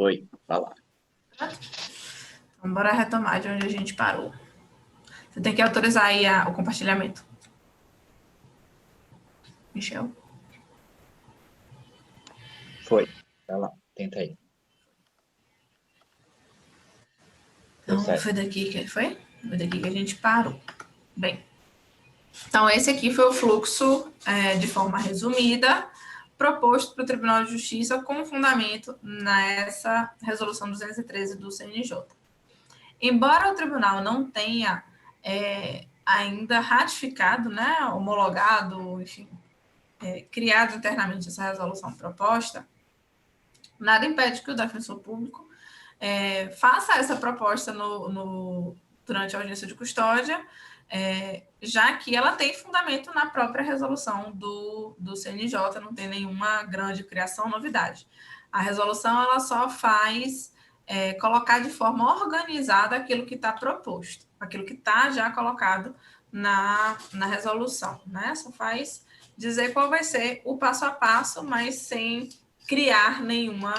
Foi, vai lá. Então, bora retomar de onde a gente parou. Você tem que autorizar aí o compartilhamento. Michel? Foi, vai lá, tenta aí. Deu Então, certo. foi daqui que foi? Foi daqui que a gente parou. Bem, então esse aqui foi o fluxo, de forma resumida, proposto para o Tribunal de Justiça com fundamento nessa resolução 213 do CNJ. Embora o tribunal não tenha ainda ratificado, né, homologado, enfim, criado internamente essa resolução proposta, nada impede que o defensor público faça essa proposta durante a audiência de custódia, já que ela tem fundamento na própria resolução do CNJ, não tem nenhuma grande criação, novidade. A resolução ela só faz colocar de forma organizada aquilo que está proposto, aquilo que está já colocado na resolução, né? Só faz dizer qual vai ser o passo a passo, mas sem criar nenhuma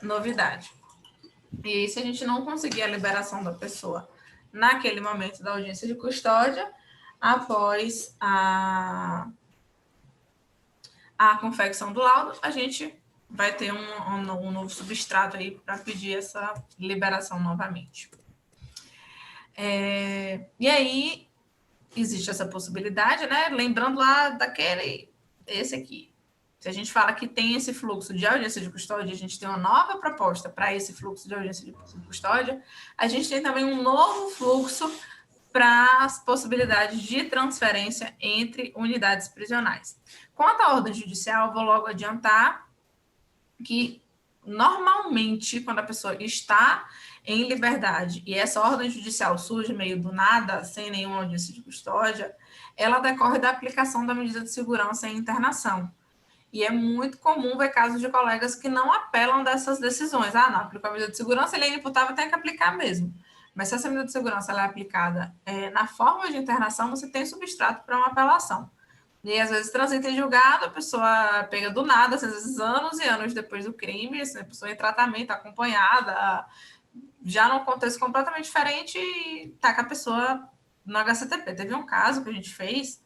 novidade. E aí, se a gente não conseguir a liberação da pessoa naquele momento da audiência de custódia, após a confecção do laudo, a gente vai ter um novo substrato aí para pedir essa liberação novamente. E aí, existe essa possibilidade, né? Lembrando lá esse aqui. Se a gente fala que tem esse fluxo de audiência de custódia, a gente tem uma nova proposta para esse fluxo de audiência de custódia, a gente tem também um novo fluxo para as possibilidades de transferência entre unidades prisionais. Quanto à ordem judicial, vou logo adiantar que, normalmente, quando a pessoa está em liberdade e essa ordem judicial surge meio do nada, sem nenhuma audiência de custódia, ela decorre da aplicação da medida de segurança em internação. E é muito comum ver casos de colegas que não apelam dessas decisões. Não aplicou a medida de segurança, ele é inimputável, tem que aplicar mesmo. Mas se essa medida de segurança ela é aplicada na forma de internação, você tem substrato para uma apelação. E às vezes transita em julgado, a pessoa pega do nada, às vezes anos e anos depois do crime, a pessoa em tratamento, acompanhada, já num contexto completamente diferente, e taca a pessoa no HCTP. Teve um caso que a gente fez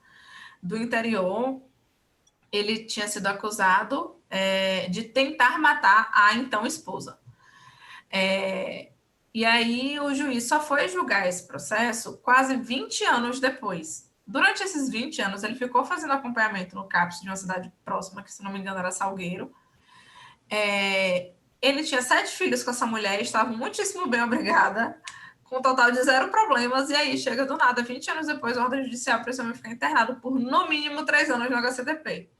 do interior, ele tinha sido acusado de tentar matar a então esposa. E aí o juiz só foi julgar esse processo quase 20 anos depois. Durante esses 20 anos, ele ficou fazendo acompanhamento no CAPS de uma cidade próxima, que se não me engano era Salgueiro. Ele tinha 7 filhos com essa mulher, estava muitíssimo bem obrigada, com um total de 0 problemas, e aí chega do nada, 20 anos depois, a ordem judicial para esse homem ficar internado por no mínimo 3 anos no HCTP.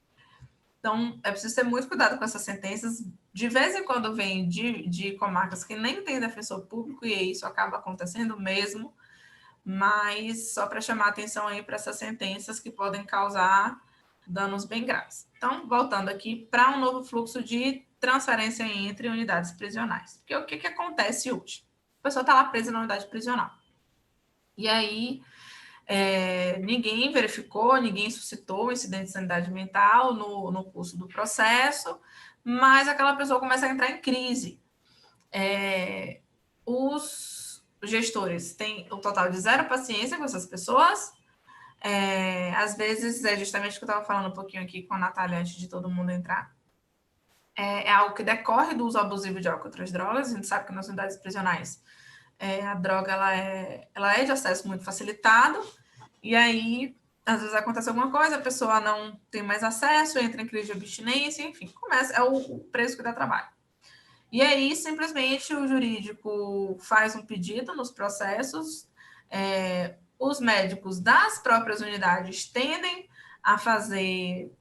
Então, é preciso ter muito cuidado com essas sentenças. De vez em quando vem de comarcas que nem tem defensor público, e isso acaba acontecendo mesmo, mas só para chamar atenção aí para essas sentenças que podem causar danos bem graves. Então, voltando aqui para um novo fluxo de transferência entre unidades prisionais. Porque o que acontece hoje? A pessoa está lá presa na unidade prisional. E aí, ninguém verificou, ninguém suscitou o incidente de sanidade mental no curso do processo, mas aquela pessoa começa a entrar em crise. Os gestores têm o total de 0 paciência com essas pessoas. Às vezes, é justamente o que eu estava falando um pouquinho aqui com a Natália antes de todo mundo entrar. É algo que decorre do uso abusivo de álcool e outras drogas. A gente sabe que nas unidades prisionais a droga ela é de acesso muito facilitado, e aí, às vezes acontece alguma coisa, a pessoa não tem mais acesso, entra em crise de abstinência, enfim, é o preso que dá trabalho. E aí, simplesmente, o jurídico faz um pedido nos processos, os médicos das próprias unidades tendem a fazer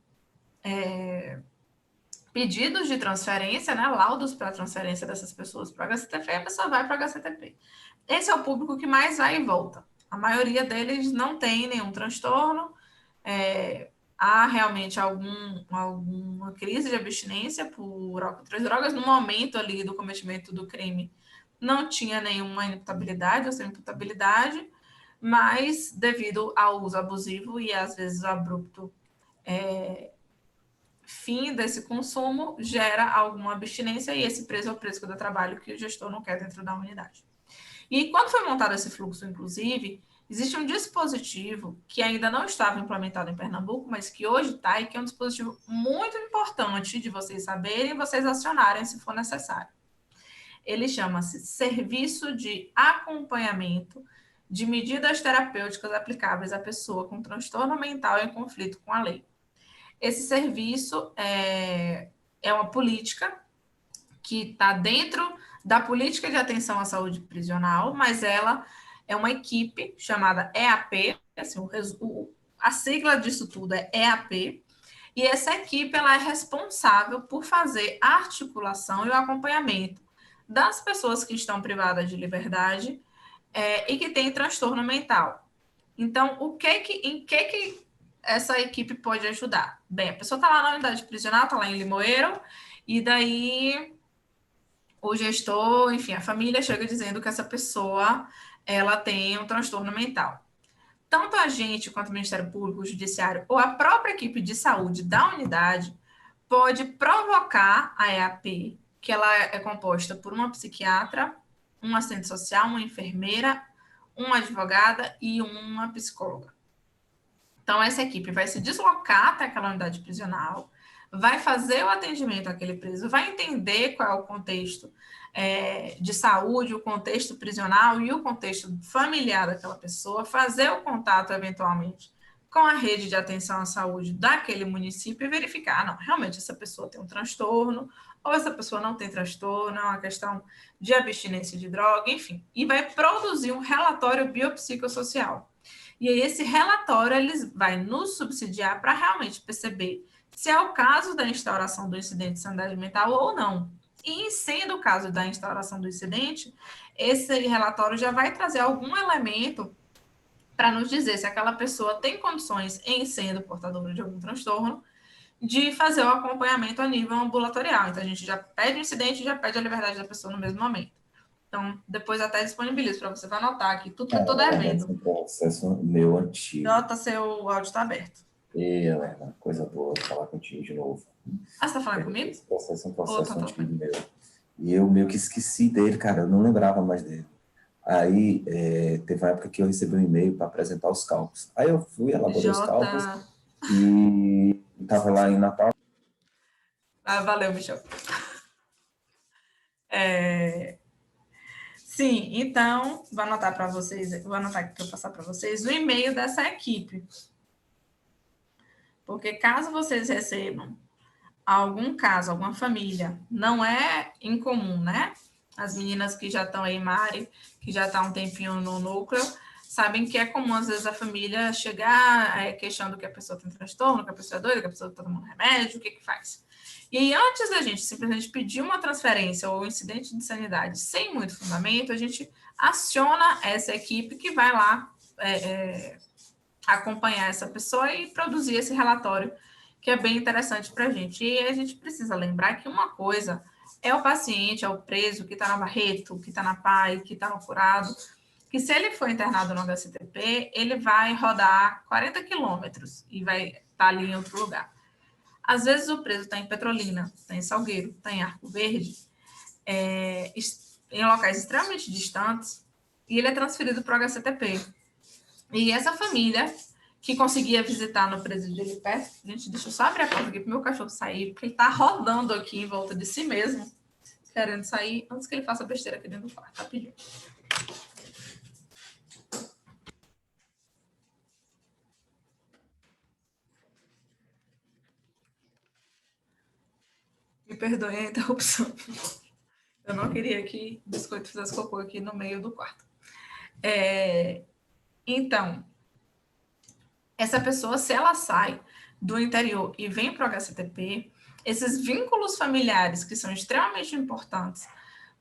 pedidos de transferência, né, laudos para transferência dessas pessoas para o HCTP, e a pessoa vai para o HCTP. Esse é o público que mais vai e volta. A maioria deles não tem nenhum transtorno, há realmente alguma crise de abstinência por outras drogas. No momento ali do cometimento do crime, não tinha nenhuma imputabilidade ou sem imputabilidade, mas devido ao uso abusivo e às vezes abrupto fim desse consumo gera alguma abstinência e esse preço é o preço do trabalho que o gestor não quer dentro da unidade. E quando foi montado esse fluxo, inclusive, existe um dispositivo que ainda não estava implementado em Pernambuco, mas que hoje está e que é um dispositivo muito importante de vocês saberem e vocês acionarem se for necessário. Ele chama-se Serviço de Acompanhamento de Medidas Terapêuticas Aplicáveis à Pessoa com Transtorno Mental em Conflito com a Lei. Esse serviço é uma política que está dentro da política de atenção à saúde prisional, mas ela é uma equipe chamada EAP, assim, a sigla disso tudo é EAP, e essa equipe ela é responsável por fazer a articulação e o acompanhamento das pessoas que estão privadas de liberdade e que têm transtorno mental. Então, em que essa equipe pode ajudar? Bem, a pessoa está lá na unidade prisional, está lá em Limoeiro, e daí o gestor, enfim, a família chega dizendo que essa pessoa ela tem um transtorno mental. Tanto a gente, quanto o Ministério Público, o Judiciário, ou a própria equipe de saúde da unidade, pode provocar a EAP, que ela é composta por uma psiquiatra, um assistente social, uma enfermeira, uma advogada e uma psicóloga. Então, essa equipe vai se deslocar até aquela unidade prisional, vai fazer o atendimento àquele preso, vai entender qual é o contexto de saúde, o contexto prisional e o contexto familiar daquela pessoa, fazer o contato, eventualmente, com a rede de atenção à saúde daquele município e verificar, não, realmente essa pessoa tem um transtorno, ou essa pessoa não tem transtorno, é uma questão de abstinência de droga, enfim, e vai produzir um relatório biopsicossocial. E aí esse relatório ele vai nos subsidiar para realmente perceber se é o caso da instauração do incidente de sanidade mental ou não. E sendo o caso da instauração do incidente, esse relatório já vai trazer algum elemento para nos dizer se aquela pessoa tem condições, em sendo portadora de algum transtorno, de fazer o acompanhamento a nível ambulatorial. Então, a gente já pede o incidente e já pede a liberdade da pessoa no mesmo momento. Então, depois até disponibilizo para você anotar aqui tudo que eu estou devendo. É um processo meu antigo. Jota, seu áudio está aberto. Helena, coisa boa falar contigo de novo. Ah, você está falando comigo? Esse processo é um processo tá antigo meu. E eu meio que esqueci dele, cara, eu não lembrava mais dele. Aí, teve uma época que eu recebi um e-mail para apresentar os cálculos. Aí eu fui, elaborei os cálculos e estava lá em Natal. Ah, valeu, Michel. Sim, então, vou anotar para vocês, vou anotar aqui para eu passar para vocês o e-mail dessa equipe. Porque caso vocês recebam algum caso, alguma família, não é incomum, né? As meninas que já estão aí, Mari, que já está um tempinho no núcleo, sabem que é comum, às vezes, a família chegar questionando que a pessoa tem transtorno, que a pessoa é doida, que a pessoa está tomando remédio, o que faz? E aí, antes da gente simplesmente pedir uma transferência ou um incidente de insanidade sem muito fundamento, a gente aciona essa equipe que vai lá acompanhar essa pessoa e produzir esse relatório, que é bem interessante para a gente. E a gente precisa lembrar que uma coisa é o paciente, é o preso que está na Barreto, que está na PAI, que está no curado, que se ele for internado no HCTP, ele vai rodar 40 quilômetros e vai estar ali em outro lugar. Às vezes o preso está em Petrolina, está em Salgueiro, está em Arco Verde, em locais extremamente distantes, e ele é transferido para o HCTP. E essa família que conseguia visitar no presídio ali perto, gente, deixa eu só abrir a porta aqui para o meu cachorro sair, porque ele está rodando aqui em volta de si mesmo, querendo sair antes que ele faça besteira aqui dentro do quarto, rapidinho. Me perdoe a interrupção. Eu não queria que o biscoito fizesse cocô aqui no meio do quarto. Então, essa pessoa, se ela sai do interior e vem para o HCTP, esses vínculos familiares que são extremamente importantes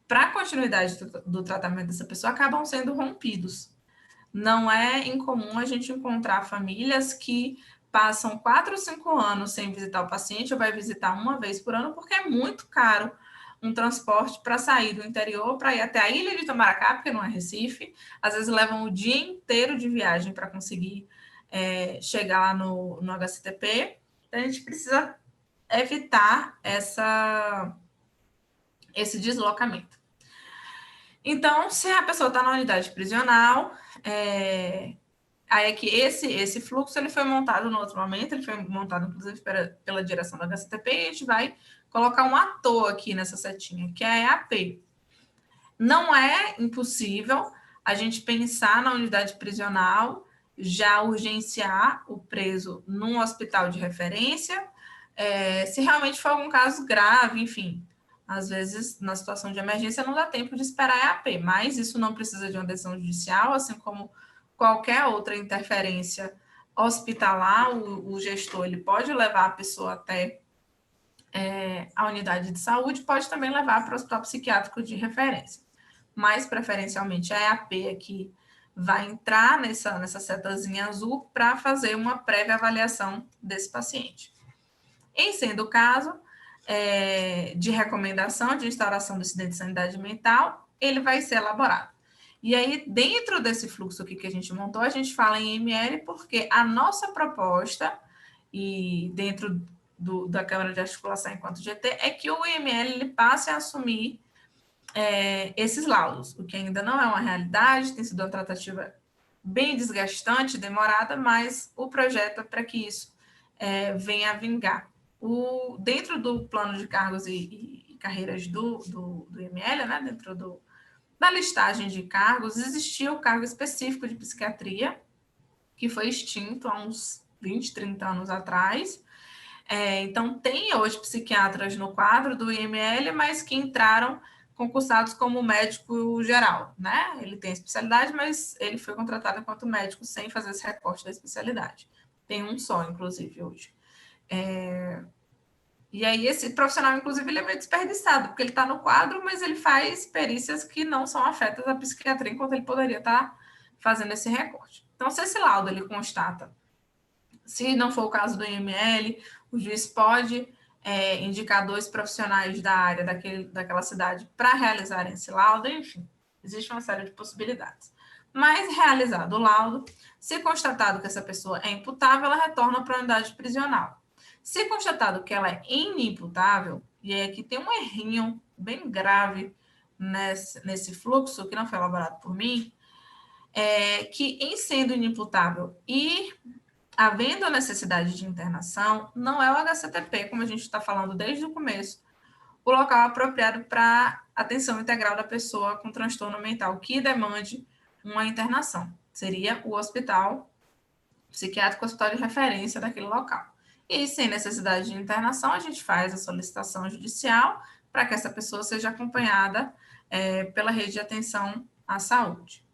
para a continuidade do tratamento dessa pessoa acabam sendo rompidos. Não é incomum a gente encontrar famílias que passam 4 ou 5 anos sem visitar o paciente, ou vai visitar uma vez por ano, porque é muito caro um transporte para sair do interior, para ir até a ilha de Itamaracá, porque não é Recife. Às vezes levam o dia inteiro de viagem para conseguir chegar lá no HCTP. Então, a gente precisa evitar esse deslocamento. Então, se a pessoa está na unidade prisional, aí é que esse fluxo ele foi montado no outro momento, ele foi montado, inclusive, pela direção da HCTP, e a gente vai colocar um ator aqui nessa setinha, que é a EAP. Não é impossível a gente pensar na unidade prisional, já urgenciar o preso num hospital de referência, se realmente for algum caso grave, enfim. Às vezes, na situação de emergência, não dá tempo de esperar a EAP, mas isso não precisa de uma decisão judicial, assim como qualquer outra interferência hospitalar, o gestor ele pode levar a pessoa até a unidade de saúde, pode também levar para o hospital psiquiátrico de referência. Mas, preferencialmente, a EAP aqui vai entrar nessa setazinha azul para fazer uma prévia avaliação desse paciente. Em sendo o caso de recomendação de instauração do incidente de sanidade mental, ele vai ser elaborado. E aí, dentro desse fluxo aqui que a gente montou, a gente fala em ML porque a nossa proposta, e dentro da Câmara de Articulação enquanto GT, é que o IML ele passe a assumir esses laudos, o que ainda não é uma realidade, tem sido uma tratativa bem desgastante, demorada, mas o projeto é para que isso venha a vingar. Dentro do plano de cargos e carreiras do IML, né, dentro da listagem de cargos, existia o cargo específico de psiquiatria, que foi extinto há uns 20, 30 anos atrás. Então, tem hoje psiquiatras no quadro do IML, mas que entraram concursados como médico geral, né? Ele tem especialidade, mas ele foi contratado enquanto médico sem fazer esse recorte da especialidade. Tem um só, inclusive, hoje. E aí, esse profissional, inclusive, ele é meio desperdiçado, porque ele está no quadro, mas ele faz perícias que não são afetas à psiquiatria, enquanto ele poderia estar fazendo esse recorte. Então, se esse laudo ele constata, se não for o caso do IML, o juiz pode indicar 2 profissionais da área daquela cidade para realizarem esse laudo, enfim, existe uma série de possibilidades. Mas, realizado o laudo, se constatado que essa pessoa é imputável, ela retorna para a unidade prisional. Se constatado que ela é inimputável, e aí aqui tem um errinho bem grave nesse fluxo, que não foi elaborado por mim, que em sendo inimputável e havendo a necessidade de internação, não é o HCTP, como a gente está falando desde o começo, o local apropriado para atenção integral da pessoa com transtorno mental que demande uma internação. Seria o hospital psiquiátrico, hospital de referência daquele local. E sem necessidade de internação, a gente faz a solicitação judicial para que essa pessoa seja acompanhada pela rede de atenção à saúde.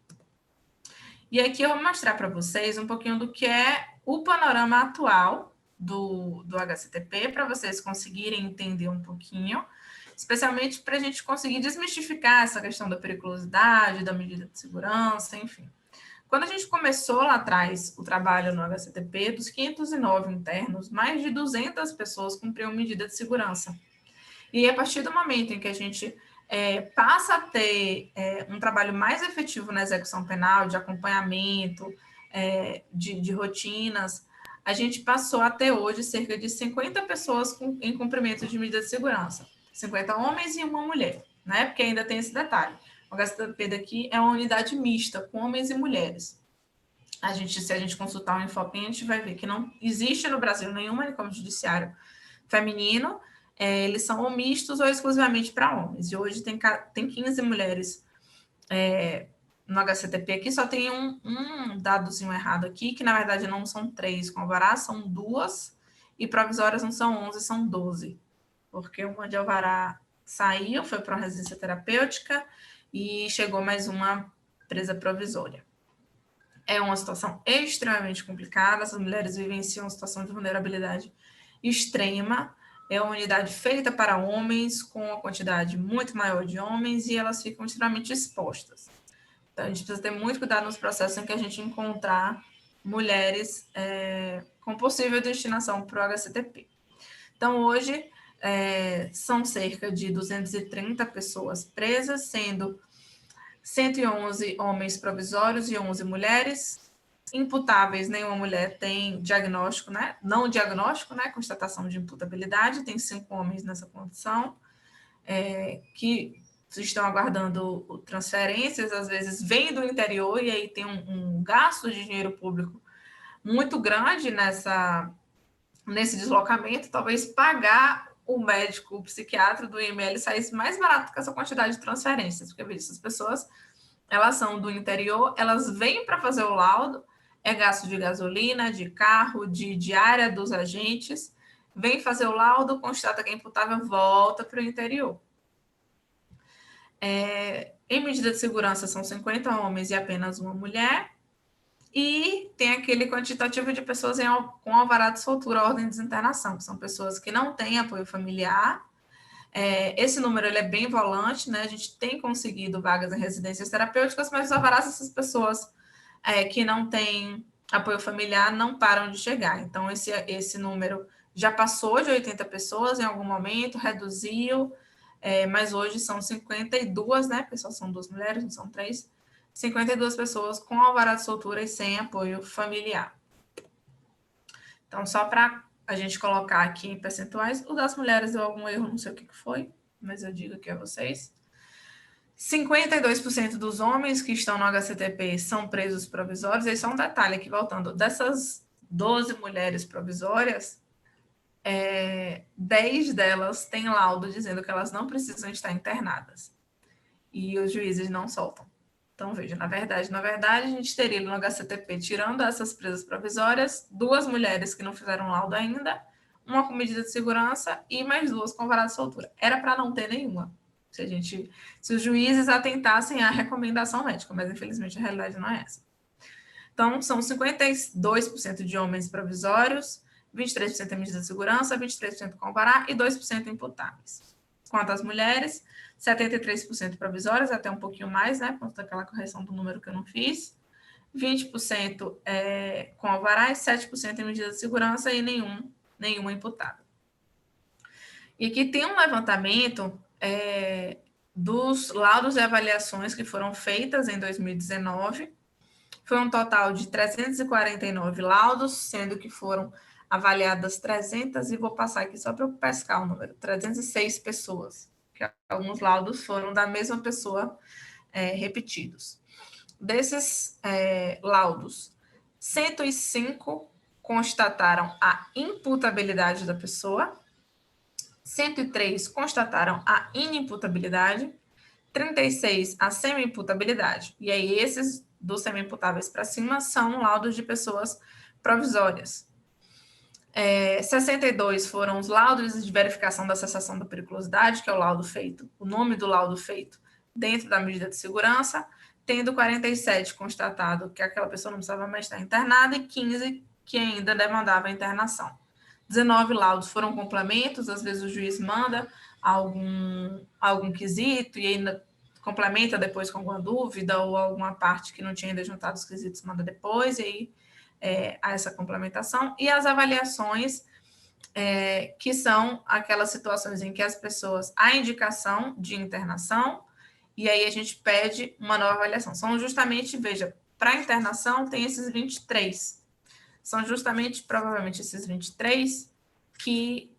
E aqui eu vou mostrar para vocês um pouquinho do que é o panorama atual do HCTP, para vocês conseguirem entender um pouquinho, especialmente para a gente conseguir desmistificar essa questão da periculosidade, da medida de segurança, enfim. Quando a gente começou lá atrás o trabalho no HCTP, dos 509 internos, mais de 200 pessoas cumpriam medida de segurança. E a partir do momento em que a gente passa a ter um trabalho mais efetivo na execução penal, de acompanhamento, de rotinas, a gente passou a ter hoje cerca de 50 pessoas em cumprimento de medida de segurança. 50 homens e uma mulher, né? Porque ainda tem esse detalhe. O HCTP daqui é uma unidade mista, com homens e mulheres. Se a gente consultar o Infopem, a gente vai ver que não existe no Brasil nenhum manicômio judiciário feminino, eles são ou mistos ou exclusivamente para homens. E hoje tem 15 mulheres no HCTP aqui, só tem um dadozinho errado aqui, que na verdade não são 3 com alvará, são 2, e provisórias não são 11, são 12. Porque uma de alvará saiu, foi para uma residência terapêutica, e chegou mais uma presa provisória. É uma situação extremamente complicada, essas mulheres vivenciam uma situação de vulnerabilidade extrema, é uma unidade feita para homens, com uma quantidade muito maior de homens, e elas ficam extremamente expostas. Então, a gente precisa ter muito cuidado nos processos em que a gente encontrar mulheres com possível destinação para o HCTP. Então, hoje, são cerca de 230 pessoas presas, sendo 111 homens provisórios e 11 mulheres. imputáveis, nenhuma mulher tem diagnóstico, né? Não diagnóstico, né? Constatação de imputabilidade, tem 5 homens nessa condição, que estão aguardando transferências, às vezes vêm do interior e aí tem um gasto de dinheiro público muito grande nesse deslocamento, talvez pagar o médico, o psiquiatra do IML saísse mais barato que essa quantidade de transferências, porque veja, essas pessoas, elas são do interior, elas vêm para fazer o laudo, é gasto de gasolina, de carro, de diária dos agentes, vem fazer o laudo, constata que é imputável, volta para o interior. Em medida de segurança, são 50 homens e apenas uma mulher, e tem aquele quantitativo de pessoas com alvará de soltura, ordem de desinternação, que são pessoas que não têm apoio familiar. Esse número ele é bem volante, né? A gente tem conseguido vagas em residências terapêuticas, mas os alvarás dessas pessoas que não têm apoio familiar não param de chegar. Então, esse número já passou de 80 pessoas em algum momento, reduziu, mas hoje são 52, né? Porque só são 2 mulheres, não são 3. 52 pessoas com alvará de soltura e sem apoio familiar. Então, só para a gente colocar aqui em percentuais, o das mulheres deu algum erro, não sei o que foi, mas eu digo aqui a vocês. 52% dos homens que estão no HCTP são presos provisórios, e só um detalhe aqui, voltando, dessas 12 mulheres provisórias, 10 delas têm laudo dizendo que elas não precisam estar internadas, e os juízes não soltam. Então, veja, na verdade, a gente teria no HCTP, tirando essas presas provisórias, 2 mulheres que não fizeram laudo ainda, uma com medida de segurança e mais 2 com alvará de soltura. Era para não ter nenhuma, se os juízes atentassem à recomendação médica, mas infelizmente a realidade não é essa. Então, são 52% de homens provisórios, 23% em medida de segurança, 23% com alvará e 2% imputáveis. Quanto às mulheres, 73% provisórias, até um pouquinho mais, né? Por conta daquela correção do número que eu não fiz. 20% com alvará e 7% em medida de segurança e nenhuma imputável. E aqui tem um levantamento dos laudos e avaliações que foram feitas em 2019. Foi um total de 349 laudos, sendo que foram avaliadas 300, e vou passar aqui só para eu pescar o número, 306 pessoas, que alguns laudos foram da mesma pessoa repetidos. Desses laudos, 105 constataram a imputabilidade da pessoa, 103 constataram a inimputabilidade, 36 a semi-imputabilidade. E aí, esses dos semi-imputáveis para cima são laudos de pessoas provisórias. 62 foram os laudos de verificação da cessação da periculosidade, que é o laudo feito, o nome do laudo feito dentro da medida de segurança, tendo 47 constatado que aquela pessoa não precisava mais estar internada e 15 que ainda demandava a internação. 19 laudos foram complementos, às vezes o juiz manda algum quesito e ainda complementa depois com alguma dúvida ou alguma parte que não tinha ainda juntado os quesitos, manda depois, e aí há essa complementação. E as avaliações, que são aquelas situações em que as pessoas, há indicação de internação, e aí a gente pede uma nova avaliação. São justamente, veja, para internação tem esses 23. São justamente, provavelmente, esses 23 que,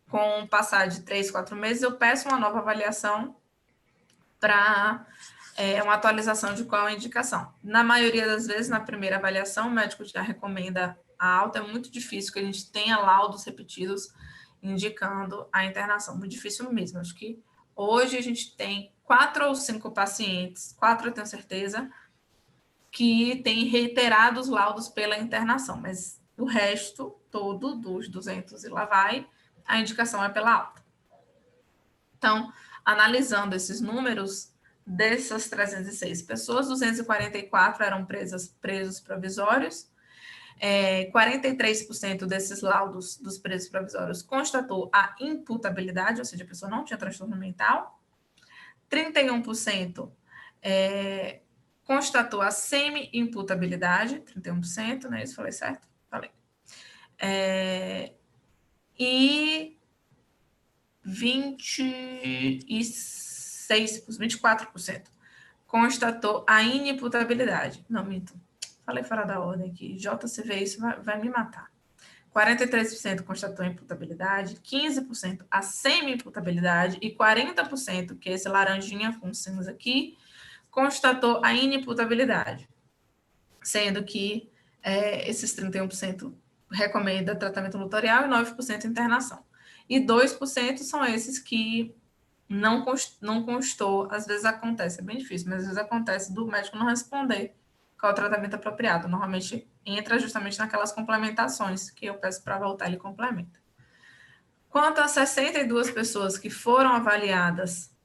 com o passar de 3, 4 meses, eu peço uma nova avaliação para uma atualização de qual é a indicação. Na maioria das vezes, na primeira avaliação, o médico já recomenda a alta. É muito difícil que a gente tenha laudos repetidos indicando a internação. Muito difícil mesmo. Acho que hoje a gente tem 4 ou 5 pacientes, 4 eu tenho certeza, que têm reiterados laudos pela internação, mas o resto todo dos 200 e lá vai, a indicação é pela alta. Então, analisando esses números, dessas 306 pessoas, 244 eram presos provisórios, 43% desses laudos dos presos provisórios constatou a imputabilidade, ou seja, a pessoa não tinha transtorno mental, 31% constatou a semi-imputabilidade, 31%, né? Isso falei certo? Falei. E 24% constatou a inimputabilidade. Não, minto. Falei fora da ordem aqui. JCV, isso vai me matar. 43% constatou imputabilidade, 15% a semi-imputabilidade e 40%, que é esse laranjinha com cinza aqui, constatou a inimputabilidade. Sendo que esses 31% recomenda tratamento lutorial e 9% internação. E 2% são esses que não constou. Às vezes acontece, é bem difícil, mas às vezes acontece do médico não responder qual é o tratamento apropriado. Normalmente entra justamente naquelas complementações que eu peço para voltar, ele complementa. Quanto a 62 pessoas que foram avaliadas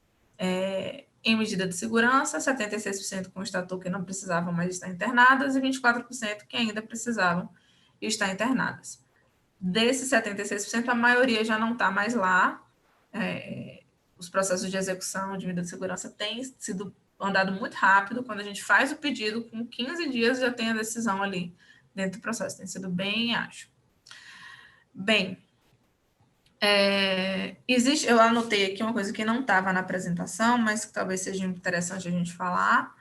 em medida de segurança, 76% constatou que não precisavam mais estar internadas e 24% que ainda precisavam estar internadas. Desses 76%, a maioria já não está mais lá. Os processos de execução de medida de segurança têm sido andado muito rápido. Quando a gente faz o pedido, com 15 dias já tem a decisão ali dentro do processo. Tem sido bem ágil. Bem, eu anotei aqui uma coisa que não estava na apresentação, mas que talvez seja interessante a gente falar,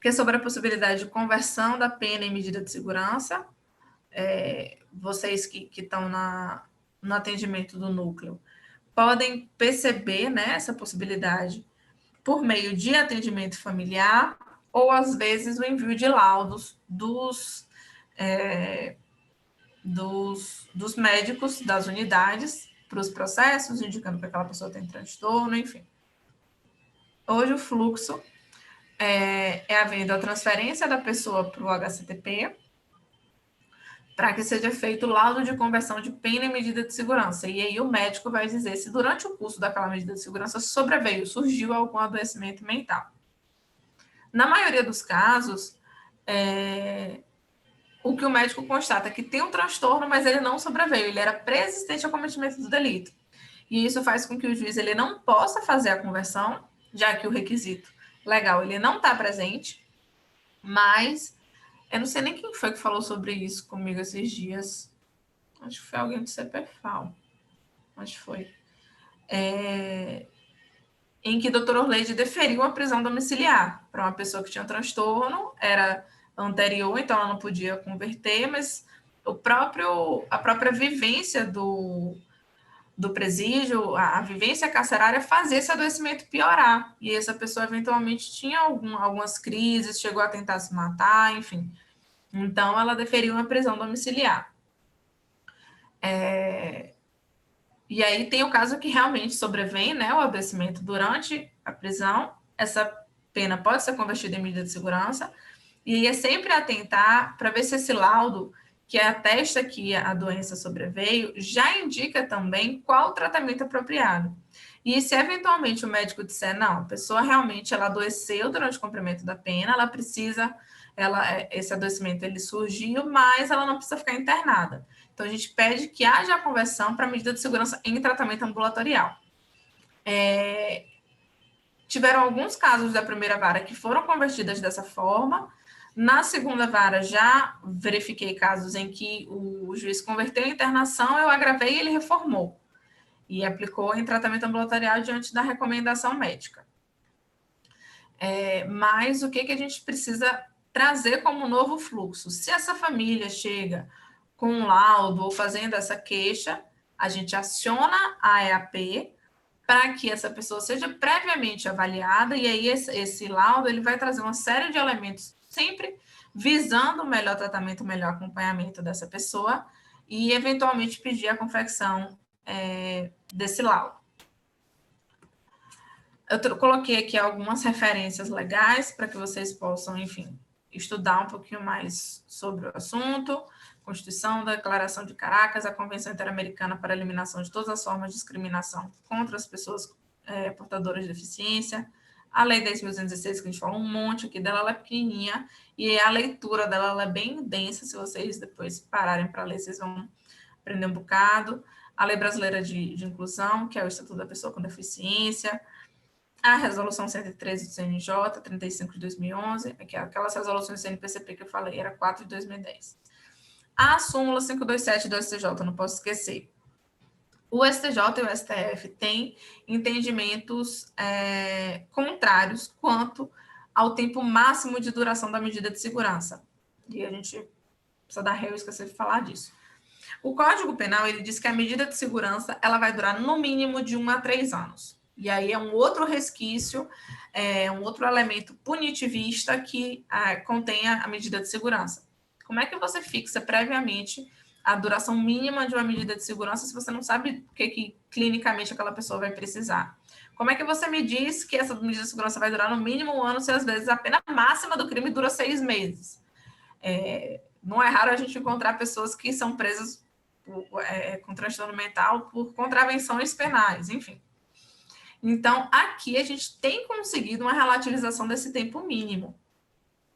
que é sobre a possibilidade de conversão da pena em medida de segurança. Vocês que estão no atendimento do núcleo podem perceber, né, essa possibilidade por meio de atendimento familiar ou, às vezes, o envio de laudos dos médicos das unidades para os processos, indicando que aquela pessoa tem transtorno, enfim. Hoje o fluxo é havendo a transferência da pessoa para o HCTP, para que seja feito o laudo de conversão de pena em medida de segurança. E aí o médico vai dizer se durante o curso daquela medida de segurança surgiu algum adoecimento mental. Na maioria dos casos, o que o médico constata é que tem um transtorno, mas ele não sobreveio, ele era pré-existente ao cometimento do delito. E isso faz com que o juiz ele não possa fazer a conversão, já que o requisito legal ele não está presente, mas eu não sei nem quem foi que falou sobre isso comigo esses dias. Acho que foi alguém do CPFAL. Acho que foi. Em que a doutora Orleide deferiu uma prisão domiciliar para uma pessoa que tinha transtorno, era anterior, então ela não podia converter, mas a própria vivência do presídio, a vivência carcerária fazia esse adoecimento piorar. E essa pessoa eventualmente tinha algumas crises, chegou a tentar se matar, enfim. Então, ela deferiu uma prisão domiciliar. E aí tem o caso que realmente sobrevém, né, o adoecimento durante a prisão. Essa pena pode ser convertida em medida de segurança. E aí é sempre atentar para ver se esse laudo que atesta que a doença sobreveio já indica também qual o tratamento apropriado. E se eventualmente o médico disser, não, a pessoa realmente ela adoeceu durante o cumprimento da pena, ela precisa... esse adoecimento ele surgiu, mas ela não precisa ficar internada. Então, a gente pede que haja a conversão para medida de segurança em tratamento ambulatorial. Tiveram alguns casos da primeira vara que foram convertidas dessa forma. Na segunda vara, já verifiquei casos em que o juiz converteu a internação, eu agravei e ele reformou. E aplicou em tratamento ambulatorial diante da recomendação médica. Mas o que a gente precisa trazer como novo fluxo? Se essa família chega com um laudo ou fazendo essa queixa, a gente aciona a EAP para que essa pessoa seja previamente avaliada, e aí esse laudo ele vai trazer uma série de elementos, sempre visando o melhor tratamento, o melhor acompanhamento dessa pessoa, e eventualmente pedir a confecção desse laudo. Eu coloquei aqui algumas referências legais para que vocês possam, enfim, estudar um pouquinho mais sobre o assunto. Constituição da Declaração de Caracas, a Convenção Interamericana para a Eliminação de Todas as Formas de Discriminação contra as Pessoas Portadoras de Deficiência, a Lei 10.216, que a gente falou um monte aqui dela, ela é pequenininha, e a leitura dela ela é bem densa, se vocês depois pararem para ler, vocês vão aprender um bocado. A Lei Brasileira de Inclusão, que é o Estatuto da Pessoa com Deficiência, a Resolução 113 do CNJ, 35 de 2011, aquelas resoluções do CNPCP que eu falei, era 4 de 2010. A súmula 527 do STJ, não posso esquecer. O STJ e o STF têm entendimentos contrários quanto ao tempo máximo de duração da medida de segurança. E a gente precisa dar ré, eu esqueci de falar disso. O Código Penal, ele diz que a medida de segurança, ela vai durar no mínimo de 1 a 3 anos. E aí é um outro resquício, um outro elemento punitivista que contém a medida de segurança. Como é que você fixa previamente a duração mínima de uma medida de segurança se você não sabe o que clinicamente aquela pessoa vai precisar? Como é que você me diz que essa medida de segurança vai durar no mínimo 1 ano se às vezes a pena máxima do crime dura 6 meses? Não é raro a gente encontrar pessoas que são presas com transtorno mental por contravenções penais, enfim. Então, aqui a gente tem conseguido uma relativização desse tempo mínimo.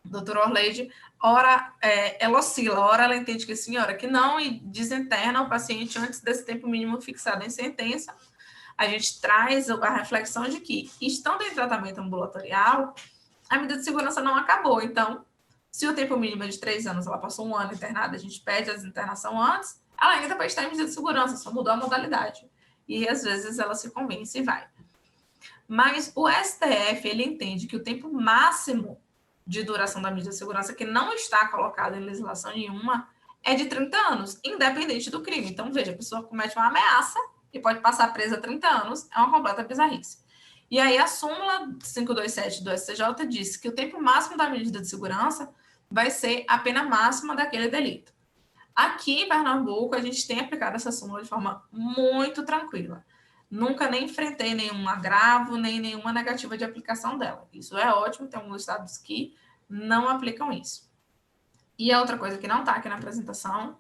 O doutor Orleide, ora, ela oscila, ora ela entende que sim, ora que não, e desinterna o paciente antes desse tempo mínimo fixado em sentença. A gente traz a reflexão de que, estando em tratamento ambulatorial, a medida de segurança não acabou. Então, se o tempo mínimo é de 3 anos, ela passou 1 ano internada, a gente pede a desinternação antes, ela ainda vai estar em medida de segurança, só mudou a modalidade. E, às vezes, ela se convence e vai. Mas o STF, ele entende que o tempo máximo de duração da medida de segurança, que não está colocado em legislação nenhuma, é de 30 anos, independente do crime. Então, veja, a pessoa comete uma ameaça e pode passar presa 30 anos, é uma completa bizarrice. E aí, a súmula 527 do STJ diz que o tempo máximo da medida de segurança vai ser a pena máxima daquele delito. Aqui em Pernambuco, a gente tem aplicado essa súmula de forma muito tranquila. Nunca nem enfrentei nenhum agravo, nem nenhuma negativa de aplicação dela. Isso é ótimo, tem alguns estados que não aplicam isso. E a outra coisa que não está aqui na apresentação,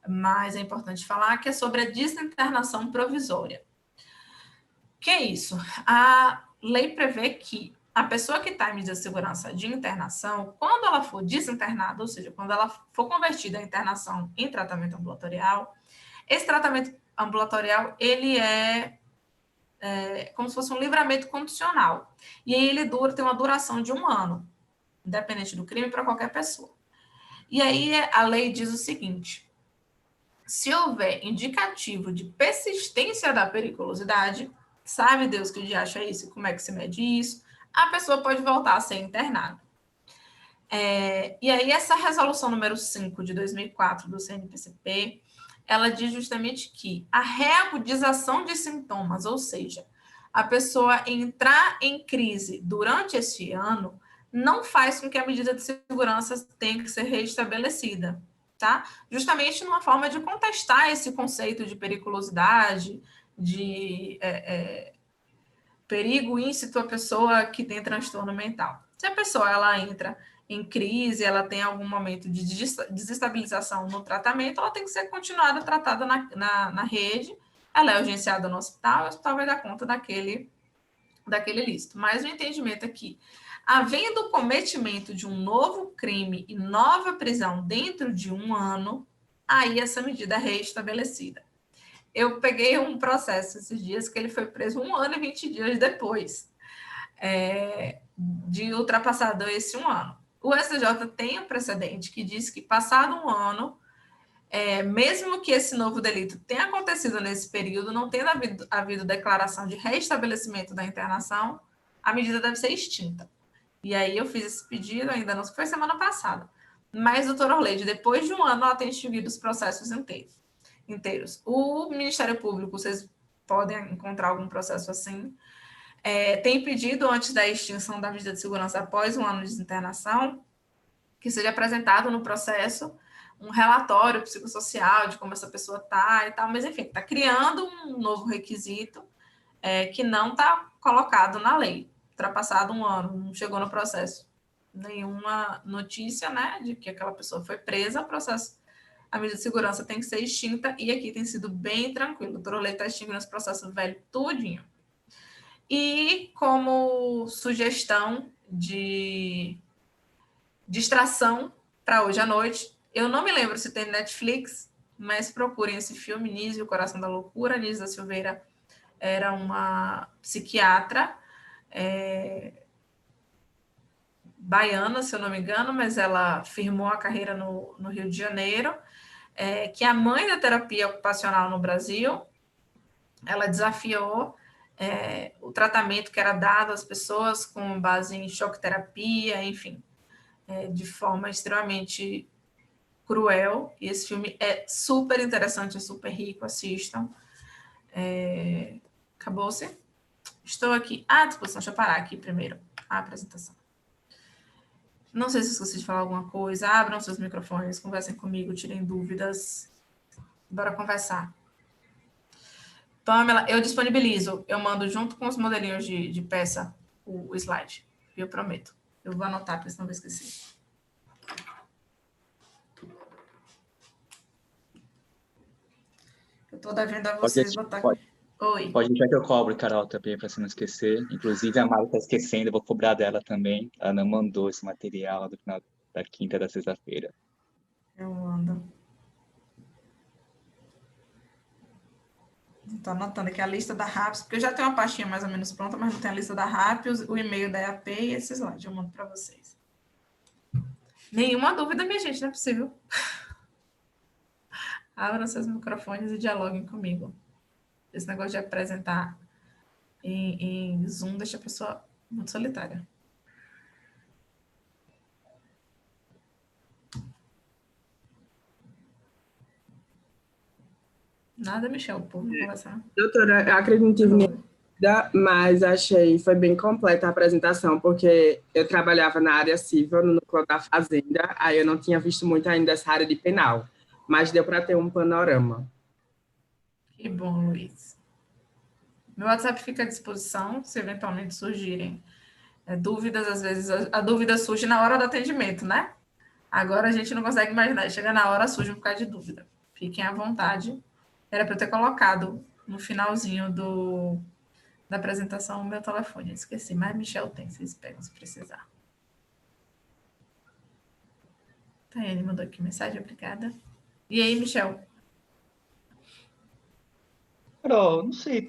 mas é importante falar, que é sobre a desinternação provisória. O que é isso? A lei prevê que a pessoa que está em medida de segurança de internação, quando ela for desinternada, ou seja, quando ela for convertida à internação em tratamento ambulatorial, esse tratamento ambulatorial, ele é como se fosse um livramento condicional. E aí ele tem uma duração de 1 ano, independente do crime, para qualquer pessoa. E aí a lei diz o seguinte: se houver indicativo de persistência da periculosidade, sabe Deus que diacho é isso, como é que se mede isso, a pessoa pode voltar a ser internada. E aí essa resolução número 5 de 2004 do CNPCP, ela diz justamente que a reagudização de sintomas, ou seja, a pessoa entrar em crise durante este ano, não faz com que a medida de segurança tenha que ser restabelecida, tá? Justamente numa forma de contestar esse conceito de periculosidade, de perigo íncito à pessoa que tem transtorno mental. Se a pessoa ela entra em crise, ela tem algum momento de desestabilização no tratamento, ela tem que ser continuada tratada na rede, ela é urgenciada no hospital, o hospital vai dar conta daquele ilícito. Mas o entendimento é que, havendo o cometimento de um novo crime e nova prisão dentro de 1 ano, aí essa medida é reestabelecida. Eu peguei um processo esses dias que ele foi preso 1 ano e 20 dias depois de ultrapassado esse 1 ano. O STJ tem um precedente que diz que, passado 1 ano, mesmo que esse novo delito tenha acontecido nesse período, não tendo havido declaração de restabelecimento da internação, a medida deve ser extinta. E aí eu fiz esse pedido, ainda não foi semana passada. Mas, doutora Orleide, depois de 1 ano, ela tem extinguido os processos inteiros. O Ministério Público, vocês podem encontrar algum processo assim, tem pedido, antes da extinção da medida de segurança após 1 ano de desinternação, que seja apresentado no processo um relatório psicossocial de como essa pessoa está e tal, mas, enfim, está criando um novo requisito que não está colocado na lei. Ultrapassado 1 ano, não chegou no processo nenhuma notícia, né, de que aquela pessoa foi presa, a medida de segurança tem que ser extinta, e aqui tem sido bem tranquilo. O doutor Orleide está extinguindo esse processo velho tudinho. E como sugestão de distração para hoje à noite, eu não me lembro se tem Netflix, mas procurem esse filme, Nise, o Coração da Loucura. Nise da Silveira era uma psiquiatra baiana, se eu não me engano, mas ela firmou a carreira no Rio de Janeiro, que é a mãe da terapia ocupacional no Brasil. Ela desafiou o tratamento que era dado às pessoas com base em choque terapia, enfim, de forma extremamente cruel. E esse filme é super interessante, é super rico, assistam. Acabou-se? Estou aqui à disposição. Deixa eu parar aqui primeiro a apresentação. Não sei se esqueci de falar alguma coisa. Abram seus microfones, conversem comigo, tirem dúvidas. Bora conversar. Pamela, eu disponibilizo. Eu mando junto com os modelinhos de peça o slide. Eu prometo. Eu vou anotar, porque senão eu vou esquecer. Eu tô devendo a vocês botar aqui. Oi. Pode deixar que eu cobro, Carol, também, para você não esquecer. Inclusive, a Mari está esquecendo, eu vou cobrar dela também. Ela não mandou esse material lá do final da quinta e da sexta-feira. Eu mando. Estou anotando aqui a lista da RAPS, porque eu já tenho uma pastinha mais ou menos pronta, mas não tem a lista da RAPS, o e-mail da EAP e esse slide. Eu mando para vocês. Nenhuma dúvida, minha gente, não é possível. Abram seus microfones e dialoguem comigo. Esse negócio de apresentar em Zoom deixa a pessoa muito solitária. Nada, Michel, o povo não conversar. Doutora, eu acredito que não tive nenhuma dúvida, mas foi bem completa a apresentação, porque eu trabalhava na área civil, no núcleo da fazenda, aí eu não tinha visto muito ainda essa área de penal, mas deu para ter um panorama. Que bom, Luiz. Meu WhatsApp fica à disposição, se eventualmente surgirem dúvidas. Às vezes a dúvida surge na hora do atendimento, né? Agora a gente não consegue imaginar, chega na hora, surge um bocado de dúvida. Fiquem à vontade. Era para eu ter colocado no finalzinho da apresentação o meu telefone. Esqueci, mas Michel tem, vocês pegam se precisar. Tá, ele mandou aqui mensagem, obrigada. E aí, Michel? Carol, não sei,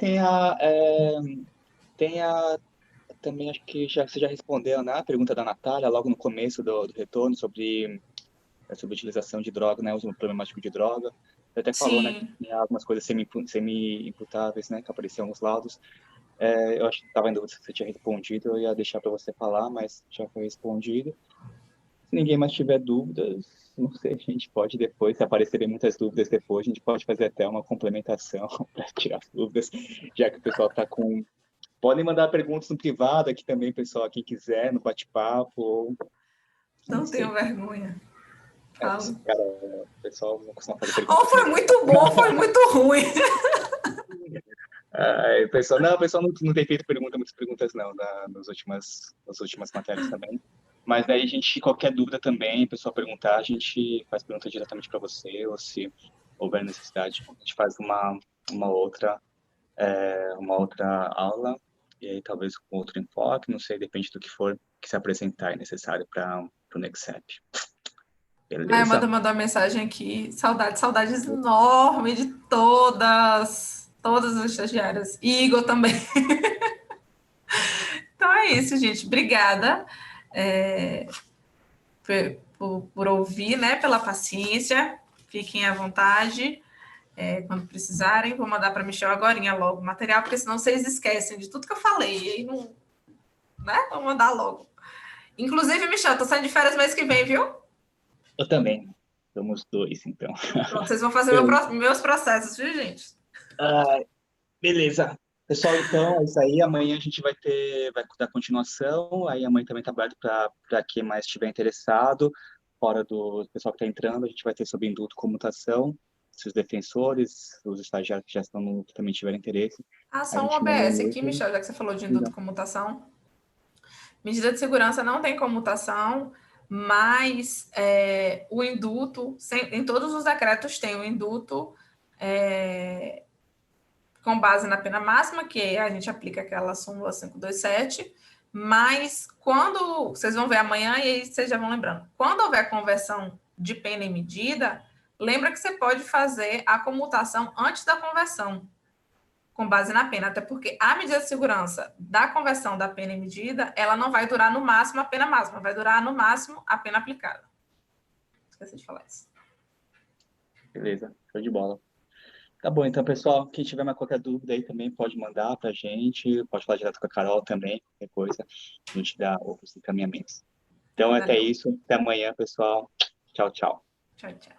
também acho que você já respondeu, né, a pergunta da Natália logo no começo do retorno sobre utilização de droga, né, uso problemático de droga. Você até falou, né, que tinha algumas coisas semi-imputáveis, né, que apareciam nos laudos. Eu acho que estava em dúvida se você tinha respondido, eu ia deixar para você falar, mas já foi respondido. Se ninguém mais tiver dúvidas, não sei, a gente pode depois, se aparecerem muitas dúvidas depois, a gente pode fazer até uma complementação para tirar as dúvidas, já que o pessoal está com... Podem mandar perguntas no privado aqui também, pessoal, quem quiser, no bate-papo. Ou... Não tenho vergonha. Cara, o pessoal não costuma fazer perguntas. Ou foi muito bom, ou foi muito ruim. O pessoal não tem feito muitas perguntas, não, nas últimas matérias também. Mas daí, qualquer dúvida também, o pessoal perguntar, a gente faz pergunta diretamente para você, ou se houver necessidade, a gente faz uma outra aula, e aí talvez com outro enfoque, não sei, depende do que for que se apresentar é necessário para o NextSep. Beleza? A Amanda mandou uma mensagem aqui, saudades enormes de todas as estagiárias. E Igor também. Então é isso, gente. Obrigada por ouvir, né? Pela paciência. Fiquem à vontade. Quando precisarem, vou mandar para Michel agorinha logo o material, porque senão vocês esquecem de tudo que eu falei. E aí não... Né? Vou mandar logo. Inclusive, Michel, tô saindo de férias mês que vem, viu? Eu também. Somos dois, então. Pronto, vocês vão fazer meus processos, viu, gente? Beleza. Pessoal, então, é isso aí. Amanhã a gente vai dar continuação. Aí amanhã também está aberto para quem mais estiver interessado. Fora do pessoal que está entrando, a gente vai ter sobre indulto e comutação. Se os defensores, os estagiários que já estão no que também tiverem interesse. Só um OBS aqui, Michel, já que você falou de indulto e comutação. Medida de segurança não tem comutação, mas o indulto, em todos os decretos tem o indulto com base na pena máxima, que a gente aplica aquela súmula 527, mas quando, vocês vão ver amanhã e aí vocês já vão lembrando, quando houver conversão de pena em medida, lembra que você pode fazer a comutação antes da conversão, com base na pena, até porque a medida de segurança da conversão da pena em medida, ela não vai durar no máximo a pena máxima, vai durar no máximo a pena aplicada. Esqueci de falar isso. Beleza, show de bola. Tá bom, então, pessoal, quem tiver mais qualquer dúvida aí também pode mandar pra gente, pode falar direto com a Carol também, qualquer coisa, a gente dá outros encaminhamentos. Então, até isso, até amanhã, pessoal. Tchau, tchau. Tchau, tchau.